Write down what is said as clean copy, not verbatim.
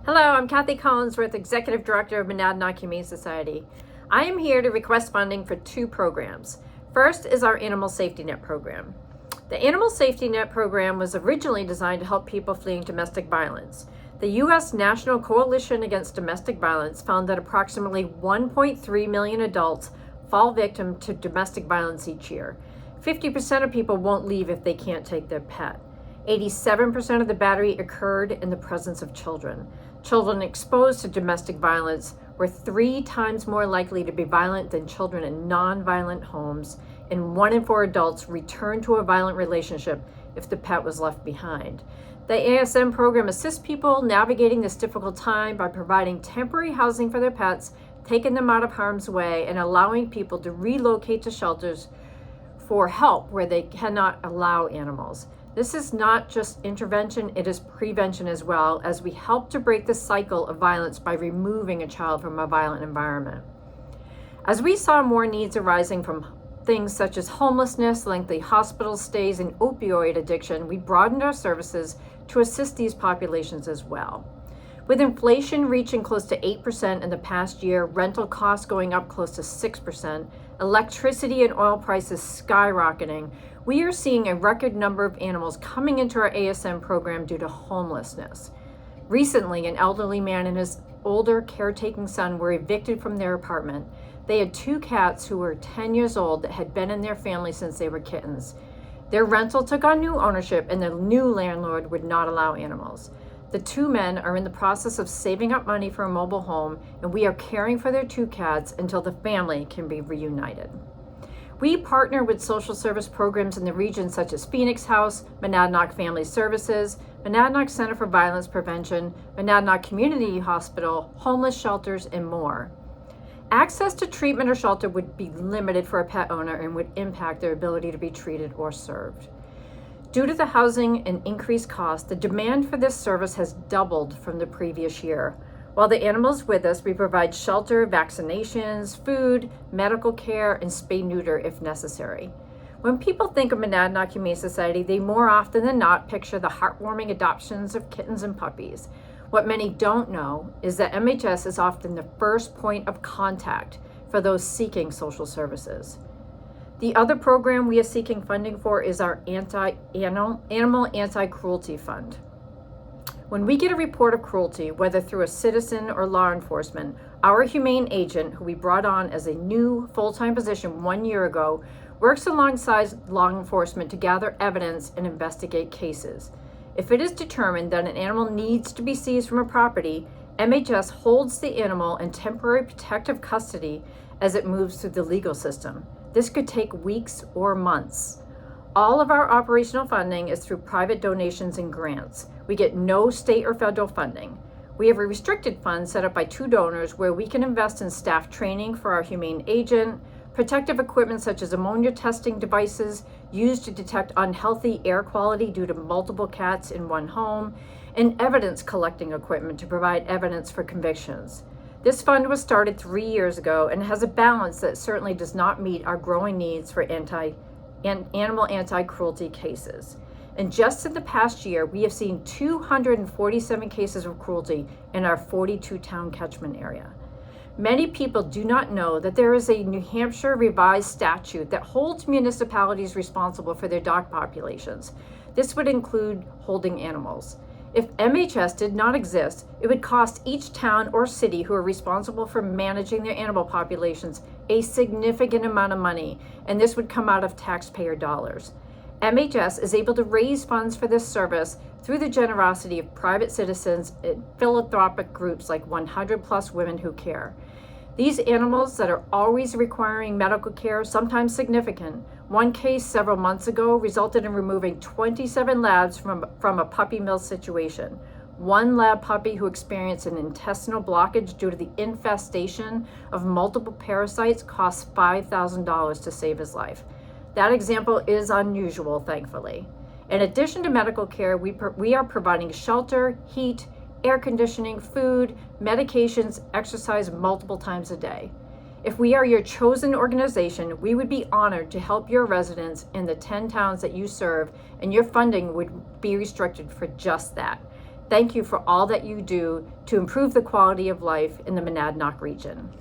Hello, I'm Kathy Collinsworth, Executive Director of Monadnock Humane Society. I am here to request funding for two programs. First is our Animal Safety Net program. The Animal Safety Net program was originally designed to help people fleeing domestic violence. The U.S. National Coalition Against Domestic Violence found that approximately 1.3 million adults fall victim to domestic violence each year. 50% of people won't leave if they can't take their pet. 87% of the battery occurred in the presence of children. Children exposed to domestic violence were 3 times more likely to be violent than children in non-violent homes, and 1 in 4 adults returned to a violent relationship if the pet was left behind. The ASM program assists people navigating this difficult time by providing temporary housing for their pets, taking them out of harm's way, and allowing people to relocate to shelters for help where they cannot allow animals. This is not just intervention, it is prevention as well, as we help to break the cycle of violence by removing a child from a violent environment. As we saw more needs arising from things such as homelessness, lengthy hospital stays, and opioid addiction, we broadened our services to assist these populations as well. With inflation reaching close to 8% in the past year, rental costs going up close to 6%, electricity and oil prices skyrocketing, we are seeing a record number of animals coming into our ASM program due to homelessness. Recently, an elderly man and his older caretaking son were evicted from their apartment. They had 2 cats who were 10 years old that had been in their family since they were kittens. Their rental took on new ownership and the new landlord would not allow animals. The 2 men are in the process of saving up money for a mobile home, and we are caring for their 2 cats until the family can be reunited. We partner with social service programs in the region such as Phoenix House, Monadnock Family Services, Monadnock Center for Violence Prevention, Monadnock Community Hospital, homeless shelters, and more. Access to treatment or shelter would be limited for a pet owner and would impact their ability to be treated or served. Due to the housing and increased cost, the demand for this service has doubled from the previous year. While the animal's with us, we provide shelter, vaccinations, food, medical care, and spay-neuter if necessary. When people think of Monadnock Humane Society, they more often than not picture the heartwarming adoptions of kittens and puppies. What many don't know is that MHS is often the first point of contact for those seeking social services. The other program we are seeking funding for is our Animal Anti-Cruelty Fund. When we get a report of cruelty, whether through a citizen or law enforcement, our humane agent, who we brought on as a new full-time position 1 year ago, works alongside law enforcement to gather evidence and investigate cases. If it is determined that an animal needs to be seized from a property, MHS holds the animal in temporary protective custody as it moves through the legal system. This could take weeks or months. All of our operational funding is through private donations and grants. We get no state or federal funding. We have a restricted fund set up by 2 donors where we can invest in staff training for our humane agent, protective equipment such as ammonia testing devices used to detect unhealthy air quality due to multiple cats in one home, and evidence collecting equipment to provide evidence for convictions. This fund was started 3 years ago and has a balance that certainly does not meet our growing needs for animal anti-cruelty cases. And just in the past year, we have seen 247 cases of cruelty in our 42-town catchment area. Many people do not know that there is a New Hampshire revised statute that holds municipalities responsible for their dog populations. This would include holding animals. If MHS did not exist, it would cost each town or city who are responsible for managing their animal populations a significant amount of money, and this would come out of taxpayer dollars. MHS is able to raise funds for this service through the generosity of private citizens and philanthropic groups like 100+ Women Who Care. These animals that are always requiring medical care, sometimes significant. One case several months ago resulted in removing 27 labs from a puppy mill situation. One lab puppy who experienced an intestinal blockage due to the infestation of multiple parasites cost $5,000 to save his life. That example is unusual, thankfully. In addition to medical care, we are providing shelter, heat, air conditioning, food, medications, exercise multiple times a day. If we are your chosen organization, we would be honored to help your residents in the 10 towns that you serve, and your funding would be restricted for just that. thank you for all that you do to improve the quality of life in the Monadnock region.